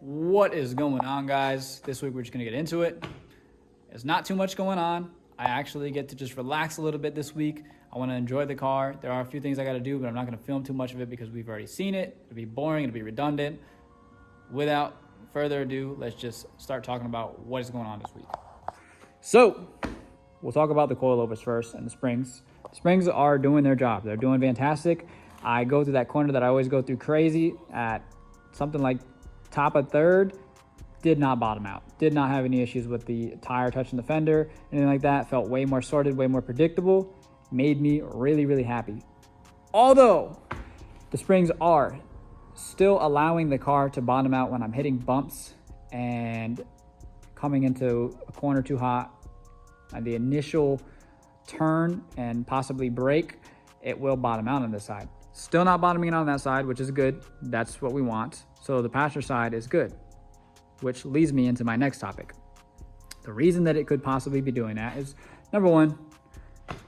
What is going on, guys? This week we're just gonna get into it. There's not too much going on. I actually get to just relax a little bit this week. I want to enjoy the car. There are a few things I got to do, but I'm not going to film too much of it because we've already seen it. It'll be boring, it'll be redundant. Without further ado, let's just start talking about what is going on this week. So we'll talk about the coilovers first and the springs. The springs are doing their job. They're doing fantastic. I go through that corner that I always go through crazy at something like top of third. Did not bottom out. Did not have any issues with the tire touching the fender, anything like that. Felt way more sorted, way more predictable. Made me really, really happy. Although the springs are still allowing the car to bottom out when I'm hitting bumps and coming into a corner too hot. At the initial turn and possibly brake, it will bottom out on this side. Still not bottoming out on that side, which is good. That's what we want. So the passenger side is good, which leads me into my next topic. The reason that it could possibly be doing that is, number one,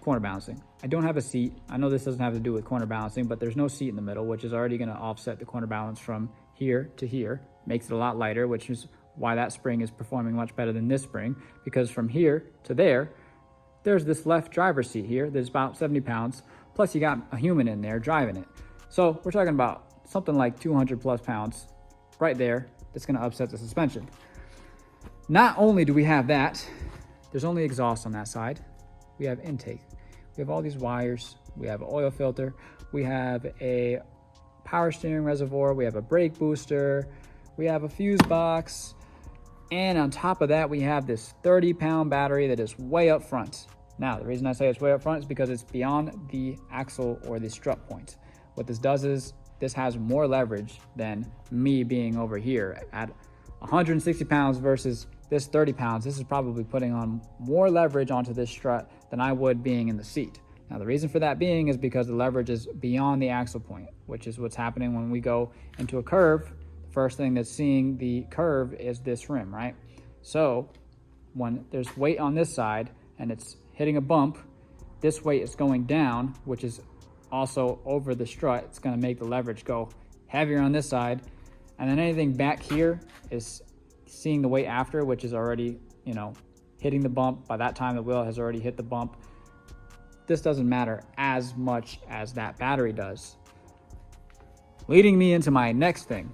corner balancing. I don't have a seat. I know this doesn't have to do with corner balancing, but there's no seat in the middle, which is already going to offset the corner balance from here to here. Makes it a lot lighter, which is why that spring is performing much better than this spring, because from here to there, there's this left driver's seat here. There's about 70 pounds, plus you got a human in there driving it. So we're talking about something like 200 plus pounds right there. That's going to upset the suspension. Not only do we have that, there's only exhaust on that side. We have intake. We have all these wires. We have an oil filter. We have a power steering reservoir. We have a brake booster. We have a fuse box. And on top of that, we have this 30-pound battery that is way up front. Now, the reason I say it's way up front is because it's beyond the axle or the strut point. What this does is this has more leverage than me being over here at 160 pounds versus this 30 pounds. This is probably putting on more leverage onto this strut than I would being in the seat. Now, the reason for that being is because the leverage is beyond the axle point, which is what's happening when we go into a curve. The first thing that's seeing the curve is this rim, right? So when there's weight on this side and it's hitting a bump, this weight is going down, which is also over the strut. It's going to make the leverage go heavier on this side, and then anything back here is seeing the weight after, which is already, hitting the bump. By that time the wheel has already hit the bump. This doesn't matter as much as that battery does. Leading me into my next thing.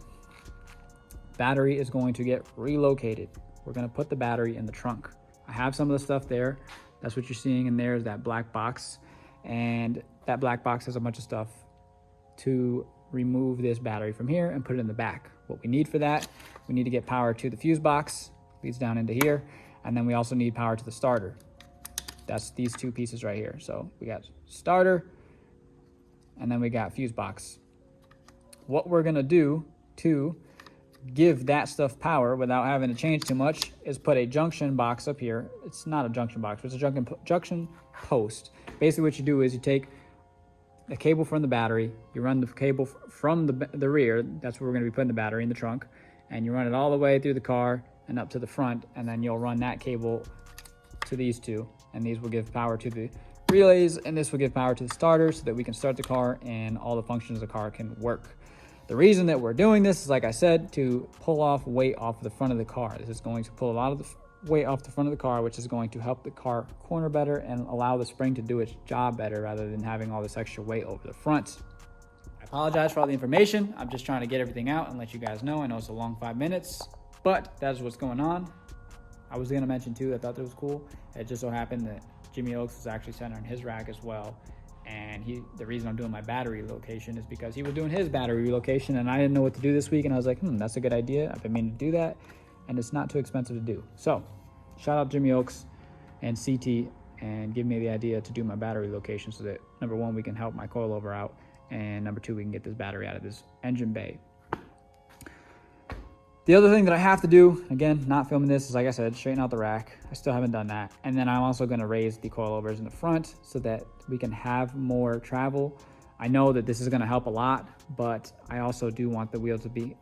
Battery is going to get relocated. We're going to put the battery in the trunk. I have some of the stuff there. That's what you're seeing in there is that black box, and that black box has a bunch of stuff to remove this battery from here and put it in the back. What we need for that, we need to get power to the fuse box, leads down into here, and then we also need power to the starter. That's these two pieces right here. So we got starter, and then we got fuse box. What we're gonna do to give that stuff power without having to change too much is put a junction box up here. It's not a junction box, it's a junction post. Basically what you do is you take the cable from the battery, you run the cable from the rear, that's where we're going to be putting the battery in the trunk, and you run it all the way through the car and up to the front, and then you'll run that cable to these two, and these will give power to the relays, and this will give power to the starter so that we can start the car and all the functions of the car can work. The reason that we're doing this is, like I said, to pull off weight off the front of the car. This is going to pull a lot of the weight off the front of the car, which is going to help the car corner better and allow the spring to do its job better rather than having all this extra weight over the front. I apologize for all the information. I'm just trying to get everything out and let you guys know. I know it's a long 5 minutes, but that is what's going on. I was going to mention too, I thought that was cool. It just so happened that Jimmy Oaks was actually centering his rack as well. And the reason I'm doing my battery relocation is because he was doing his battery relocation and I didn't know what to do this week. And I was like, that's a good idea. I've been meaning to do that. And it's not too expensive to do. So shout out Jimmy Oaks and CT and give me the idea to do my battery location so that number one, we can help my coilover out, and number two, we can get this battery out of this engine bay. The other thing that I have to do, again, not filming this, is like I said, straighten out the rack. I still haven't done that. And then I'm also going to raise the coilovers in the front so that we can have more travel. I know that this is going to help a lot, but I also do want the wheel the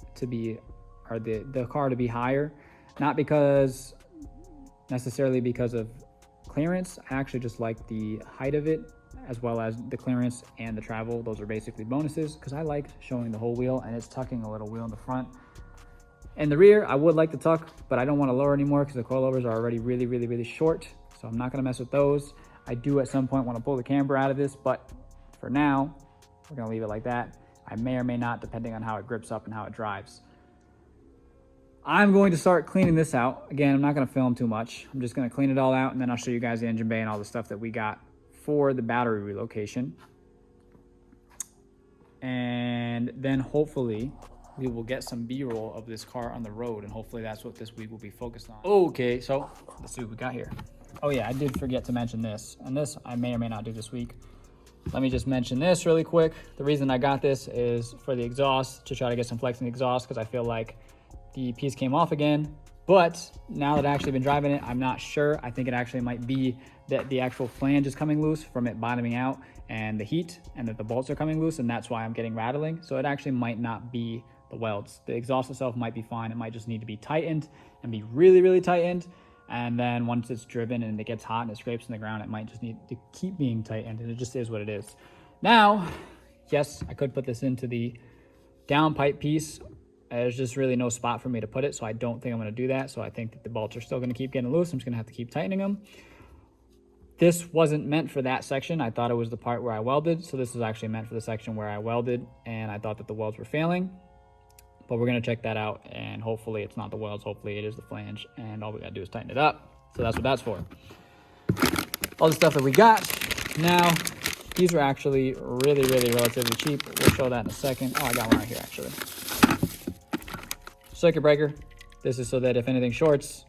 car to be higher, not necessarily because of clearance. I actually just like the height of it as well as the clearance and the travel. Those are basically bonuses because I like showing the whole wheel, and it's tucking a little wheel in the front. In the rear, I would like to tuck, but I don't want to lower anymore because the coilovers are already really short. So I'm not going to mess with those. I do at some point want to pull the camber out of this, but for now, we're going to leave it like that. I may or may not, depending on how it grips up and how it drives. I'm going to start cleaning this out. Again, I'm not going to film too much. I'm just going to clean it all out, and then I'll show you guys the engine bay and all the stuff that we got for the battery relocation. And then hopefully we will get some B-roll of this car on the road, and hopefully that's what this week will be focused on. Okay, so let's see what we got here. Oh yeah, I did forget to mention this, and this I may or may not do this week. Let me just mention this really quick. The reason I got this is for the exhaust, to try to get some flex in the exhaust, because I feel like the piece came off again. But now that I've actually been driving it, I'm not sure. I think it actually might be that the actual flange is coming loose from it bottoming out and the heat, and that the bolts are coming loose, and that's why I'm getting rattling. So it actually might not be the welds. The exhaust itself might be fine. It might just need to be tightened and be really tightened. And then once it's driven and it gets hot and it scrapes in the ground, it might just need to keep being tightened, and it just is what it is. Now, yes, I could put this into the downpipe piece. There's just really no spot for me to put it, so I don't think I'm going to do that. So I think that the bolts are still going to keep getting loose. I'm just going to have to keep tightening them. This wasn't meant for that section. I thought it was the part where I welded. So this is actually meant for the section where I welded, and I thought that the welds were failing. But we're going to check that out, and hopefully it's not the welds. Hopefully it is the flange, and all we got to do is tighten it up. So that's what that's for. All the stuff that we got. Now, these were actually really relatively cheap. We'll show that in a second. Oh, I got one right here, actually. Circuit breaker. This is so that if anything shorts,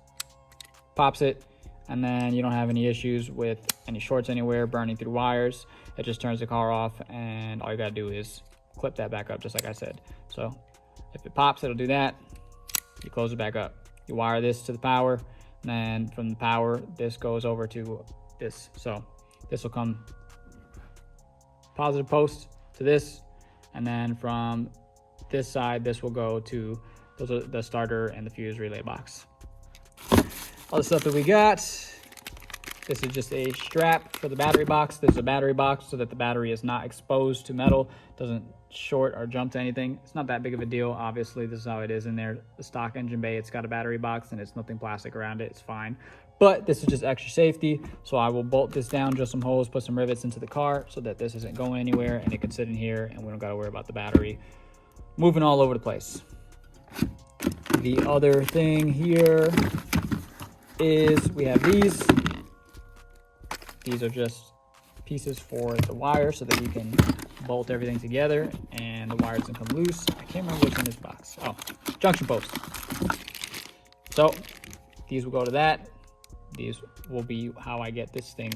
pops it, and then you don't have any issues with any shorts anywhere, burning through wires. It just turns the car off, and all you gotta do is clip that back up, just like I said. So if it pops, it'll do that. You close it back up. You wire this to the power, and then from the power, this goes over to this. So this will come positive post to this, and then from this side, this will go to those are the starter and the fuse relay box. All the stuff that we got. This is just a strap for the battery box. This is a battery box so that the battery is not exposed to metal, doesn't short or jump to anything. It's not that big of a deal. Obviously, this is how it is in there. The stock engine bay, it's got a battery box and it's nothing plastic around it. It's fine. But this is just extra safety. So I will bolt this down, drill some holes, put some rivets into the car so that this isn't going anywhere, and it can sit in here and we don't got to worry about the battery moving all over the place. The other thing here is we have these. These are just pieces for the wire so that we can bolt everything together and the wires can come loose. I can't remember what's in this box. Oh, junction post. So these will go to that. These will be how I get this thing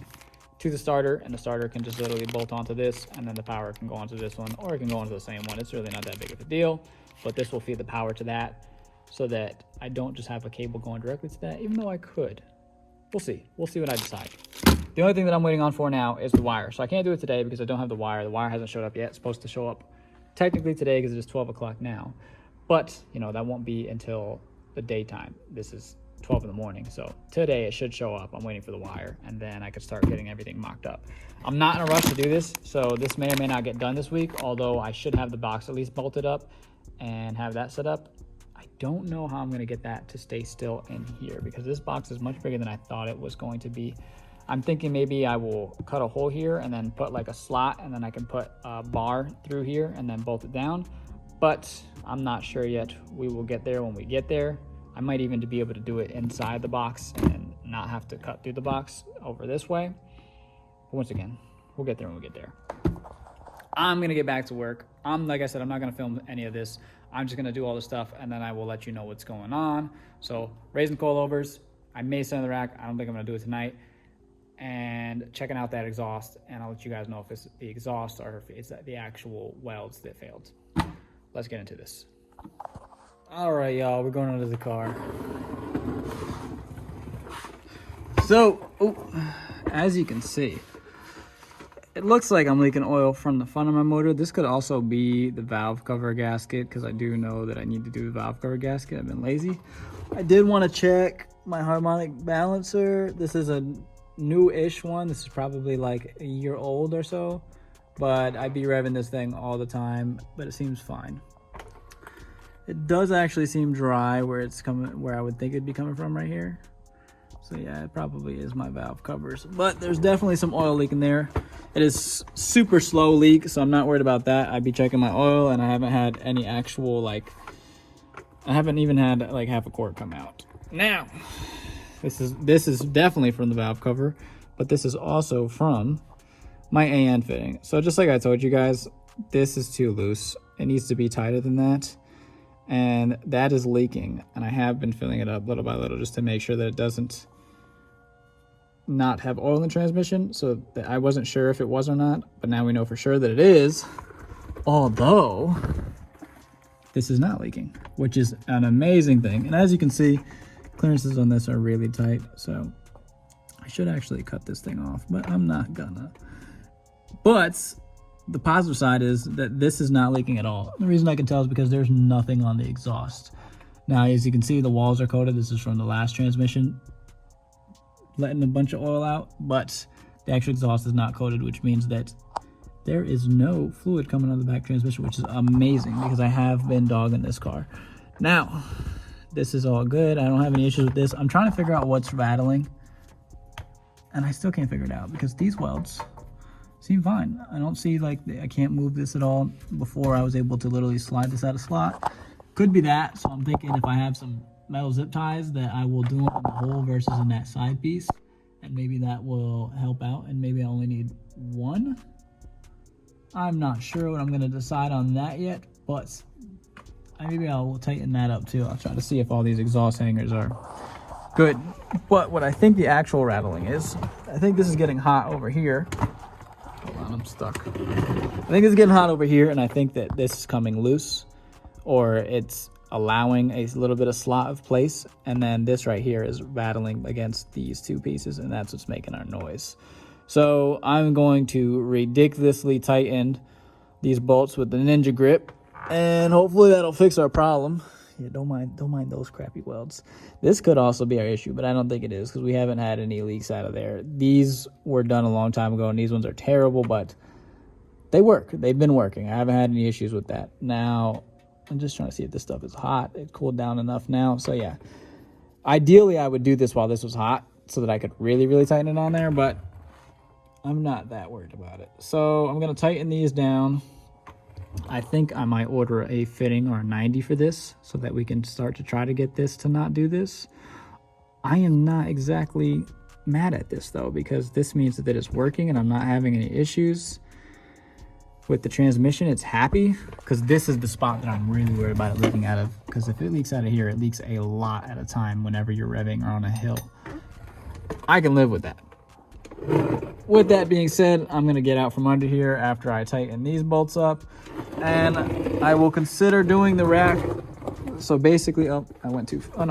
to the starter, and the starter can just literally bolt onto this, and then the power can go onto this one, or it can go onto the same one. It's really not that big of a deal, but this will feed the power to that so that I don't just have a cable going directly to that, even though I could. We'll see. We'll see what I decide. The only thing that I'm waiting on for now is the wire. So I can't do it today because I don't have the wire. The wire hasn't showed up yet. It's supposed to show up technically today because it is 12 o'clock now. But, you know, that won't be until the daytime. This is 12 in the morning. So today it should show up. I'm waiting for the wire, and then I can start getting everything mocked up. I'm not in a rush to do this, so this may or may not get done this week, although I should have the box at least bolted up and have that set up. I don't know how I'm going to get that to stay still in here because this box is much bigger than I thought it was going to be. I'm thinking maybe I will cut a hole here and then put like a slot, and then I can put a bar through here and then bolt it down. But I'm not sure yet. We will get there when we get there. I might even be able to do it inside the box and not have to cut through the box over this way. But once again, we'll get there when we get there. I'm going to get back to work. Like I said, I'm not going to film any of this. I'm just going to do all the stuff, and then I will let you know what's going on. So raising coilovers, I may send the rack. I don't think I'm going to do it tonight. And checking out that exhaust, and I'll let you guys know if it's the exhaust or if it's the actual welds that failed. Let's get into this. All right, y'all, we're going under the car. So, as you can see, it looks like I'm leaking oil from the front of my motor. This could also be the valve cover gasket, because I do know that I need to do the valve cover gasket. I've been lazy. I did want to check my harmonic balancer. This is a new-ish one. This is probably like a year old or so, but I be revving this thing all the time, but it seems fine. It does actually seem dry where it's coming, where I would think it'd be coming from right here. So yeah, it probably is my valve covers, but there's definitely some oil leak in there. It is super slow leak, so I'm not worried about that. I'd be checking my oil, and I haven't had any actual, like, I haven't even had like half a quart come out. Now, this is definitely from the valve cover, but this is also from my AN fitting. So just like I told you guys, this is too loose. It needs to be tighter than that. And that is leaking. And I have been filling it up little by little just to make sure that it doesn't not have oil in the transmission. So that I wasn't sure if it was or not, but now we know for sure that it is. Although this is not leaking, which is an amazing thing. And as you can see, clearances on this are really tight. So I should actually cut this thing off, but I'm not gonna. But the positive side is that this is not leaking at all. The reason I can tell is because there's nothing on the exhaust. Now, as you can see, the walls are coated. This is from the last transmission, letting a bunch of oil out, but the actual exhaust is not coated, which means that there is no fluid coming out of the back transmission, which is amazing because I have been dogging this car. Now, this is all good. I don't have any issues with this. I'm trying to figure out what's rattling, and I still can't figure it out because these welds seem fine. I don't see, like, I can't move this at all. Before, I was able to literally slide this out of slot. Could be that, so I'm thinking if I have some metal zip ties that I will do them in the hole versus in that side piece, and maybe that will help out, and maybe I only need one. I'm not sure what I'm going to decide on that yet, but maybe I will tighten that up too. I'll try to see if all these exhaust hangers are good. But what I think the actual rattling is, I think this is getting hot over here. Hold on, I'm stuck. I think it's getting hot over here, and I think that this is coming loose, or it's allowing a little bit of slot of place, and then this right here is rattling against these two pieces, and that's what's making our noise. So I'm going to ridiculously tighten these bolts with the Ninja grip, and hopefully that'll fix our problem. Yeah, don't mind those crappy welds. This could also be our issue, but I don't think it is because we haven't had any leaks out of there. These were done a long time ago, and these ones are terrible, but they work. They've been working. I haven't had any issues with that. Now, I'm just trying to see if this stuff is hot. It cooled down enough now. So, yeah. Ideally, I would do this while this was hot so that I could really, really tighten it on there, but I'm not that worried about it. So, I'm going to tighten these down. I think I might order a fitting or a 90 for this so that we can start to try to get this to not do this. I am not exactly mad at this though, because this means that it's working and I'm not having any issues with the transmission. It's happy because this is the spot that I'm really worried about it leaking out of, because if it leaks out of here, it leaks a lot at a time whenever you're revving or on a hill. I can live with that. With that being said, I'm going to get out from under here after I tighten these bolts up, and I will consider doing the rack. So basically, oh no,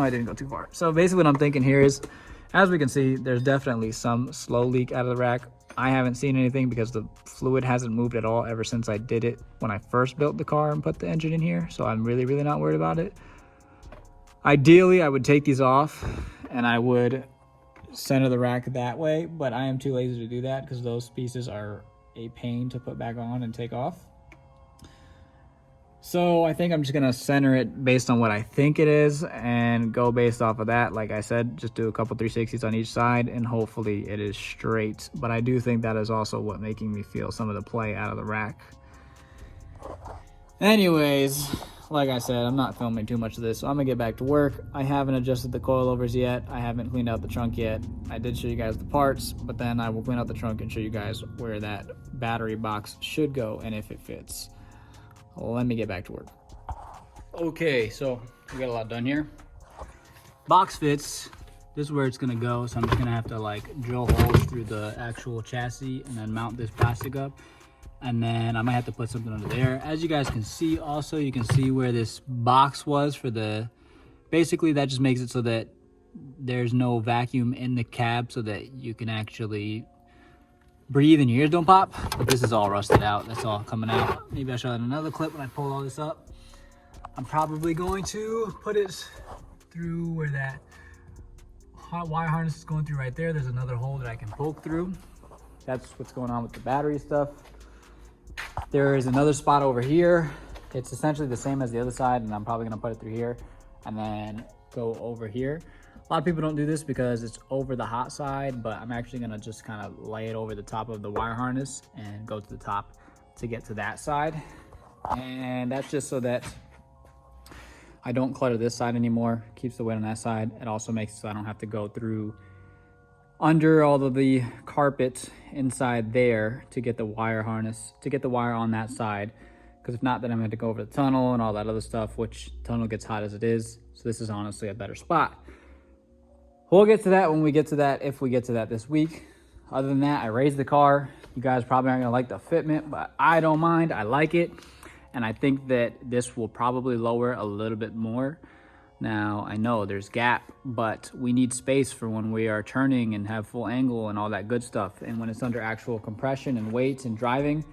I didn't go too far. So basically what I'm thinking here is, as we can see, there's definitely some slow leak out of the rack. I haven't seen anything because the fluid hasn't moved at all ever since I did it when I first built the car and put the engine in here. So I'm really, really not worried about it. Ideally, I would take these off and I would center the rack that way, but I am too lazy to do that because those pieces are a pain to put back on and take off. So I think I'm just gonna center it based on what I think it is and go based off of that. Like I said, just do a couple 360s on each side and hopefully it is straight. But I do think that is also what making me feel some of the play out of the rack. Anyways, like I said, I'm not filming too much of this, so I'm gonna get back to work. I haven't adjusted the coilovers yet. I haven't cleaned out the trunk yet. I did show you guys the parts, but then I will clean out the trunk and show you guys where that battery box should go and if it fits. Let me get back to work. Okay, so we got a lot done here. Box fits. This is where it's gonna go, so I'm just gonna have to like drill holes through the actual chassis and then mount this plastic up. And then I might have to put something under there. As you guys can see also, you can see where this box was for the, basically that just makes it so that there's no vacuum in the cab so that you can actually breathe and your ears don't pop. But this is all rusted out. That's all coming out. Maybe I'll show that in another clip when I pull all this up. I'm probably going to put it through where that hot wire harness is going through right there. There's another hole that I can poke through. That's what's going on with the battery stuff. There is another spot over here It's essentially the same as the other side, and I'm probably gonna put it through here and then go over here. A lot of people don't do this because it's over the hot side, but I'm actually gonna just kind of lay it over the top of the wire harness and go to the top to get to that side. And that's just so that I don't clutter this side anymore. Keeps the weight on that side. It also makes it so I don't have to go through under all of the carpet inside there to get the wire harness, to get the wire on that side. Because if not, then I'm going to go over the tunnel and all that other stuff, which tunnel gets hot as it is. So this is honestly a better spot. We'll get to that when we get to that, if we get to that this week. Other than that, I raised the car. You guys probably aren't going to like the fitment, but I don't mind. I like it. And I think that this will probably lower a little bit more. Now, I know there's gap, but we need space for when we are turning and have full angle and all that good stuff. And when it's under actual compression and weights and driving,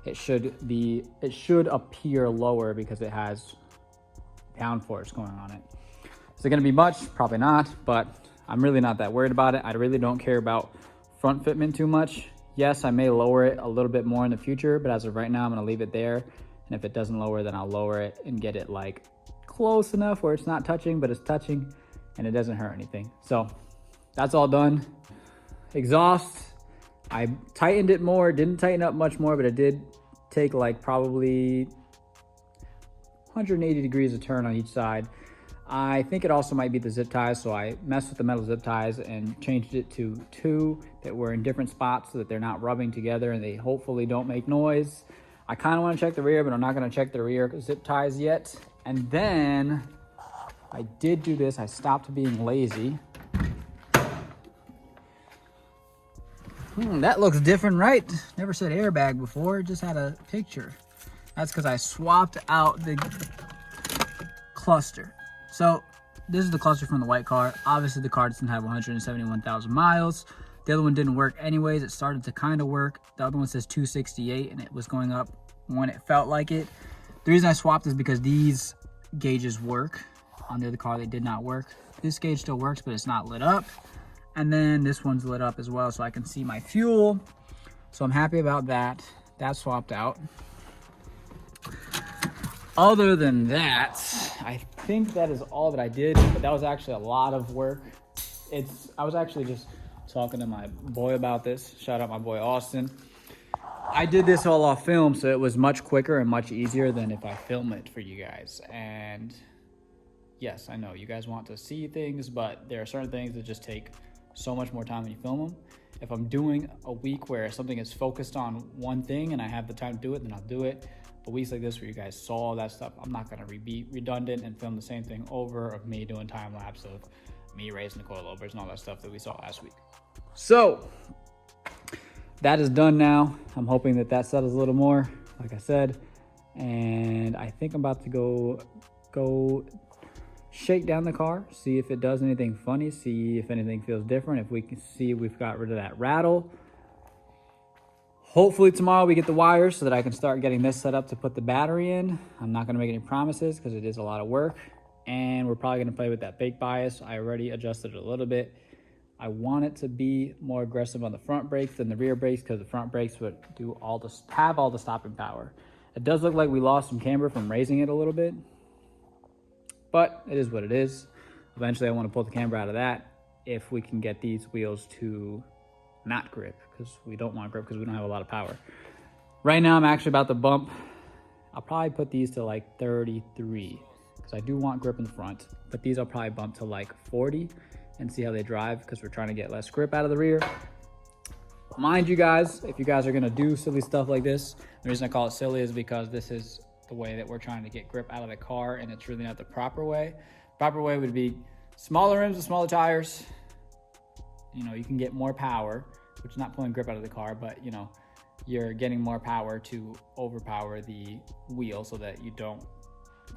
it should appear lower because it has downforce going on it. Is it going to be much? Probably not, but I'm really not that worried about it. I really don't care about front fitment too much. Yes, I may lower it a little bit more in the future, but as of right now, I'm going to leave it there. And if it doesn't lower, then I'll lower it and get it like close enough where it's not touching, but it's touching and it doesn't hurt anything. So that's all done. Exhaust, I tightened it more, didn't tighten up much more, but it did take like probably 180 degrees of turn on each side. I think it also might be the zip ties, so I messed with the metal zip ties and changed it to 2 that were in different spots so that they're not rubbing together and they hopefully don't make noise. I kind of want to check the rear, but I'm not going to check the rear zip ties yet. And then I did do this. I stopped being lazy. That looks different, right? Never said airbag before, just had a picture. That's because I swapped out the cluster. So this is the cluster from the white car. Obviously the car doesn't have 171,000 miles. The other one didn't work anyways. It started to kind of work. The other one says 268 and it was going up when it felt like it. The reason I swapped is because these gauges work. On the other car, they did not work. This gauge still works, but it's not lit up. And then this one's lit up as well, so I can see my fuel. So I'm happy about that. That swapped out. Other than that, I think that is all that I did, but that was actually a lot of work. I was actually just talking to my boy about this. Shout out my boy Austin. I did this all off film, so it was much quicker and much easier than if I film it for you guys. And yes, I know you guys want to see things, but there are certain things that just take so much more time when you film them. If I'm doing a week where something is focused on one thing and I have the time to do it, then I'll do it. But weeks like this where you guys saw all that stuff, I'm not gonna be redundant and film the same thing over of me doing time lapse of me raising the coilovers and all that stuff that we saw last week. So that is done now. I'm hoping that that settles a little more, like I said. And I think I'm about to go shake down the car, see if it does anything funny, see if anything feels different, if we can see if we've got rid of that rattle. Hopefully tomorrow we get the wires so that I can start getting this set up to put the battery in. I'm not gonna make any promises because it is a lot of work. And we're probably gonna play with that fake bias. I already adjusted it a little bit. I want it to be more aggressive on the front brakes than the rear brakes because the front brakes would have all the stopping power. It does look like we lost some camber from raising it a little bit, but it is what it is. Eventually I want to pull the camber out of that if we can get these wheels to not grip, because we don't want grip because we don't have a lot of power. Right now I'm actually about to bump. I'll probably put these to like 33 because I do want grip in the front, but these I'll probably bump to like 40 and see how they drive because we're trying to get less grip out of the rear. Mind you guys, if you guys are gonna do silly stuff like this, the reason I call it silly is because this is the way that we're trying to get grip out of the car and it's really not the proper way. Proper way would be smaller rims with smaller tires. You know, you can get more power, which is not pulling grip out of the car, but you know, you're getting more power to overpower the wheel so that you don't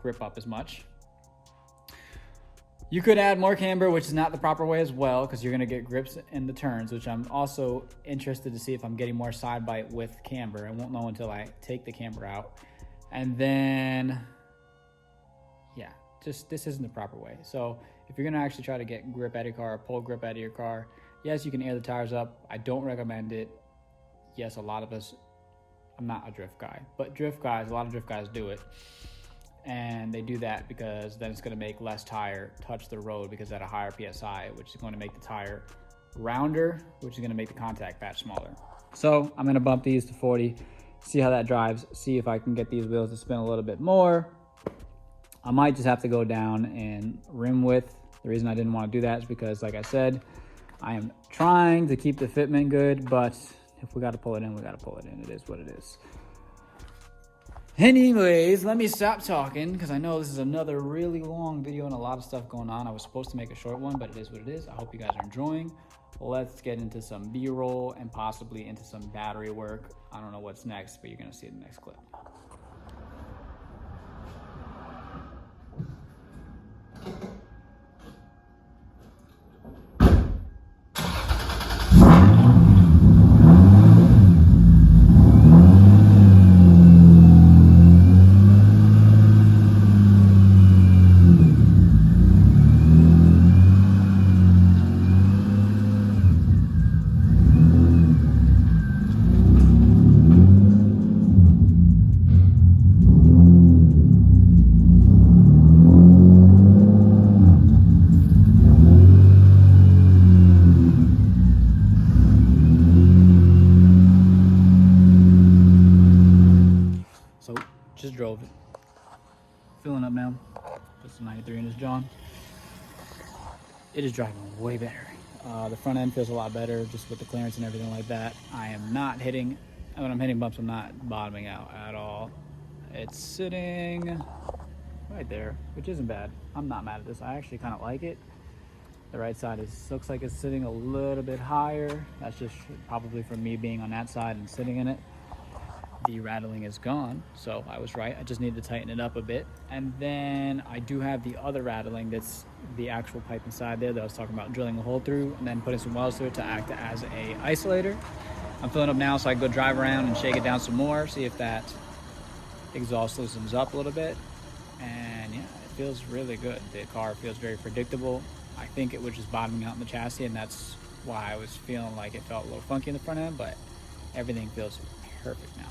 grip up as much. You could add more camber, which is not the proper way as well, because you're gonna get grips in the turns, which I'm also interested to see if I'm getting more side bite with camber. I won't know until I take the camber out. And then, yeah, just this isn't the proper way. So if you're gonna actually try to get grip out of your car, pull grip out of your car, yes, you can air the tires up. I don't recommend it. Yes, a lot of us, I'm not a drift guy, but drift guys, a lot of drift guys do it. And they do that because then it's going to make less tire touch the road because at a higher PSI, which is going to make the tire rounder, which is going to make the contact patch smaller. So I'm going to bump these to 40, see how that drives, see if I can get these wheels to spin a little bit more. I might just have to go down in rim width. The reason I didn't want to do that is because, like I said, I am trying to keep the fitment good, but if we got to pull it in, we got to pull it in. It is what it is. Anyways, let me stop talking because I know this is another really long video and a lot of stuff going on. I was supposed to make a short one, but it is what it is. I hope you guys are enjoying. Let's get into some B-roll and possibly into some battery work. I don't know what's next, but you're going to see it in the next clip. Just drove it. Filling up now. Just a 93 in his John. It is driving way better. The front end feels a lot better just with the clearance and everything like that. I am not hitting, when I'm hitting bumps, I'm not bottoming out at all. It's sitting right there, which isn't bad. I'm not mad at this. I actually kind of like it. The right side looks like it's sitting a little bit higher. That's just probably from me being on that side and sitting in it. The rattling is gone, so I was right. I just need to tighten it up a bit. And then I do have the other rattling, that's the actual pipe inside there that I was talking about drilling a hole through and then putting some welds through it to act as a isolator. I'm filling up now so I can go drive around and shake it down some more, see if that exhaust loosens up a little bit. And yeah, it feels really good. The car feels very predictable. I think it was just bottoming out in the chassis, and that's why I was feeling like it felt a little funky in the front end, but everything feels perfect now.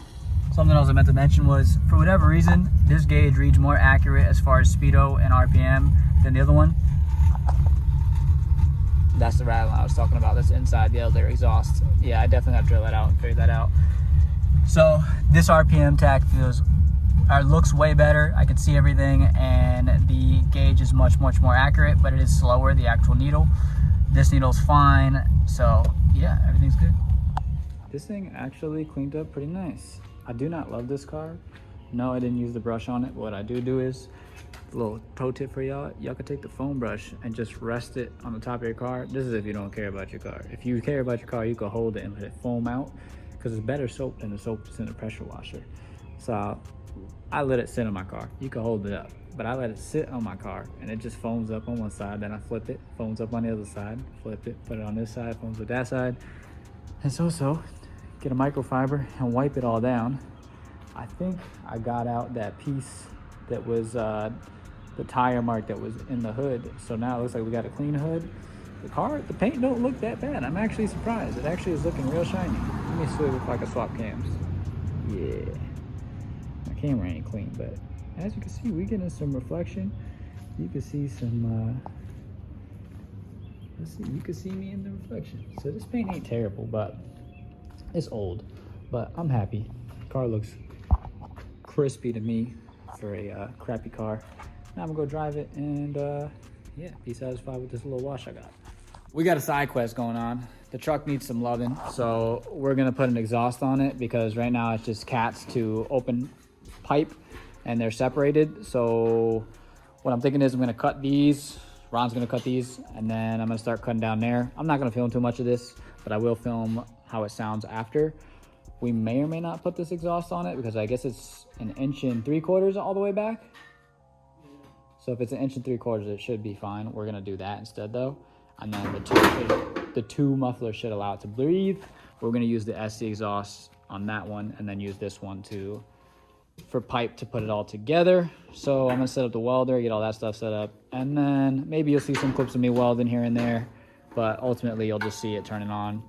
Something else I meant to mention was, for whatever reason, this gauge reads more accurate as far as speedo and RPM than the other one. That's the rattle I was talking about. That's inside the other exhaust. Yeah, I definitely got to drill that out and figure that out. So this RPM tach looks way better. I can see everything, and the gauge is much more accurate, but it is slower, the actual needle. This needle's fine, so yeah, everything's good. This thing actually cleaned up pretty nice. I do not love this car. No, I didn't use the brush on it. What I do is, a little pro tip for y'all, y'all could take the foam brush and just rest it on the top of your car. This is if you don't care about your car. If you care about your car, you can hold it and let it foam out, because it's better soap than the soap that's in the pressure washer. So I let it sit on my car. You can hold it up, but I let it sit on my car and it just foams up on one side, then I flip it, foams up on the other side, flip it, put it on this side, foams with that side. And so get a microfiber and wipe it all down. I think I got out that piece that was the tire mark that was in the hood. So now it looks like we got a clean hood. The paint don't look that bad. I'm actually surprised. It actually is looking real shiny. Let me see if I can swap cams. Yeah. My camera ain't clean, but as you can see, we getting some reflection. You can see some, let's see, you can see me in the reflection. So this paint ain't terrible, but it's old, but I'm happy. Car looks crispy to me for a crappy car. Now I'm gonna go drive it and yeah, be satisfied with this little wash I got. We got a side quest going on. The truck needs some loving, so we're gonna put an exhaust on it because right now it's just cats to open pipe and they're separated. So what I'm thinking is I'm gonna cut these. Ron's gonna cut these, and then I'm gonna start cutting down there. I'm not gonna film too much of this, but I will film how it sounds after. We may or may not put this exhaust on it because I guess it's 1 3/4 inches all the way back. So if it's 1 3/4 inches, it should be fine. We're gonna do that instead though. And then the two mufflers should allow it to breathe. We're gonna use the SC exhaust on that one and then use this one for pipe to put it all together. So I'm gonna set up the welder, get all that stuff set up, and then maybe you'll see some clips of me welding here and there, but ultimately you'll just see it turning on.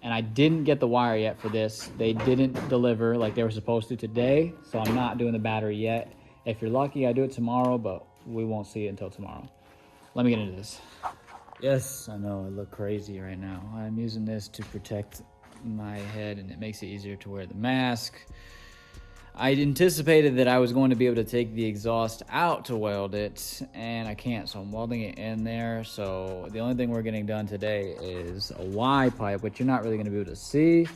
And I didn't get the wire yet for this. They didn't deliver like they were supposed to today, so I'm not doing the battery yet. If you're lucky, I do it tomorrow, but we won't see it until tomorrow. Let me get into this. Yes, I know I look crazy right now. I'm using this to protect my head, and it makes it easier to wear the mask. I anticipated that I was going to be able to take the exhaust out to weld it, and I can't, so I'm welding it in there. So the only thing we're getting done today is a Y pipe, which you're not really going to be able to see,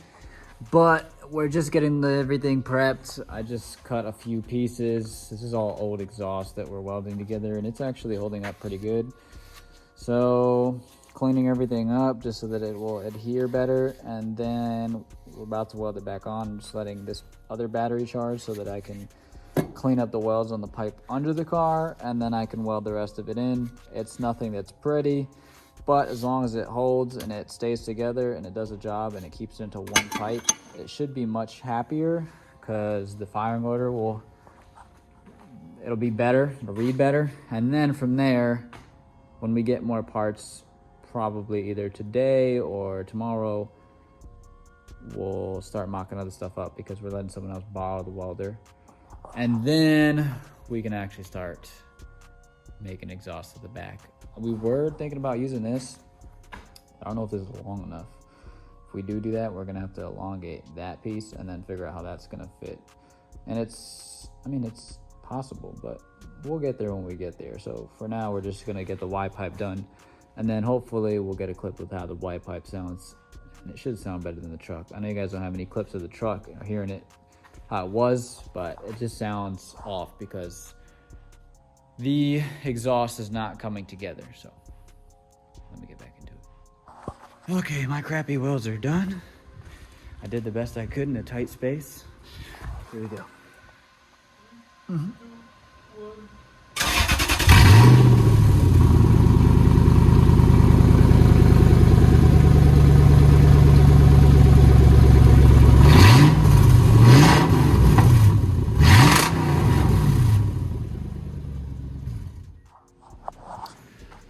but we're just getting everything prepped. I just cut a few pieces. This is all old exhaust that we're welding together, and it's actually holding up pretty good. So cleaning everything up just so that it will adhere better, and then we're about to weld it back on. I'm just letting this other battery charge so that I can clean up the welds on the pipe under the car, and then I can weld the rest of it in. It's nothing that's pretty, but as long as it holds and it stays together and it does a job and it keeps it into one pipe, it should be much happier, because the firing order it'll be better, it'll read better. And then from there, when we get more parts, probably either today or tomorrow, we'll start mocking other stuff up, because we're letting someone else borrow the welder. And then we can actually start making exhaust at the back. We were thinking about using this. I don't know if this is long enough. If we do that, we're gonna have to elongate that piece and then figure out how that's gonna fit. And it's possible, but we'll get there when we get there. So for now, we're just gonna get the Y pipe done, and then hopefully we'll get a clip with how the Y pipe sounds. And it should sound better than the truck. I know you guys don't have any clips of the truck or hearing it how it was, but it just sounds off because the exhaust is not coming together. So let me get back into it. Okay, my crappy welds are done. I did the best I could in a tight space. Here we go.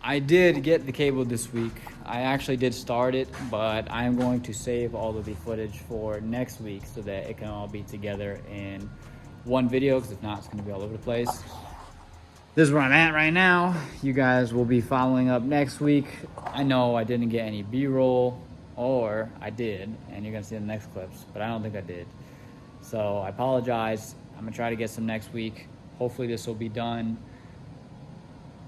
I did get the cable this week. I actually did start it, but I'm going to save all of the footage for next week so that it can all be together in one video, because if not, it's going to be all over the place. This is where I'm at right now. You guys will be following up next week. I know I didn't get any B-roll, or I did, and you're going to see the next clips, but I don't think I did. So I apologize. I'm going to try to get some next week. Hopefully this will be done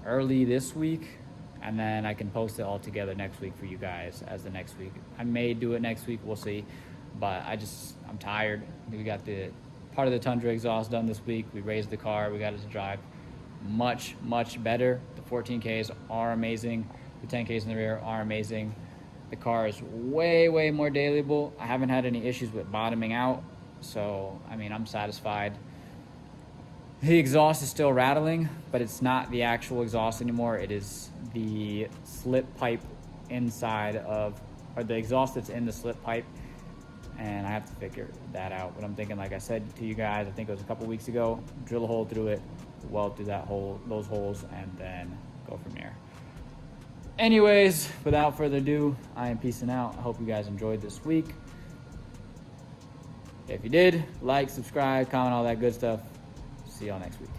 early this week, and then I can post it all together next week for you guys as the next week. I may do it next week, we'll see, but I'm tired. We got the part of the Tundra exhaust done this week. We raised the car, we got it to drive much better. The 14Ks are amazing. The 10Ks in the rear are amazing. The car is way more dailyable. I haven't had any issues with bottoming out, so I'm satisfied. The exhaust is still rattling, but it's not the actual exhaust anymore. It is the slip pipe inside of, or the exhaust that's in the slip pipe, and I have to figure that out. But I'm thinking, like I said to you guys, I think it was a couple weeks ago, drill a hole through it, weld through those holes, and then go from there. Anyways, without further ado, I am peacing out. I hope you guys enjoyed this week. If you did, like, subscribe, comment, all that good stuff. See y'all next week.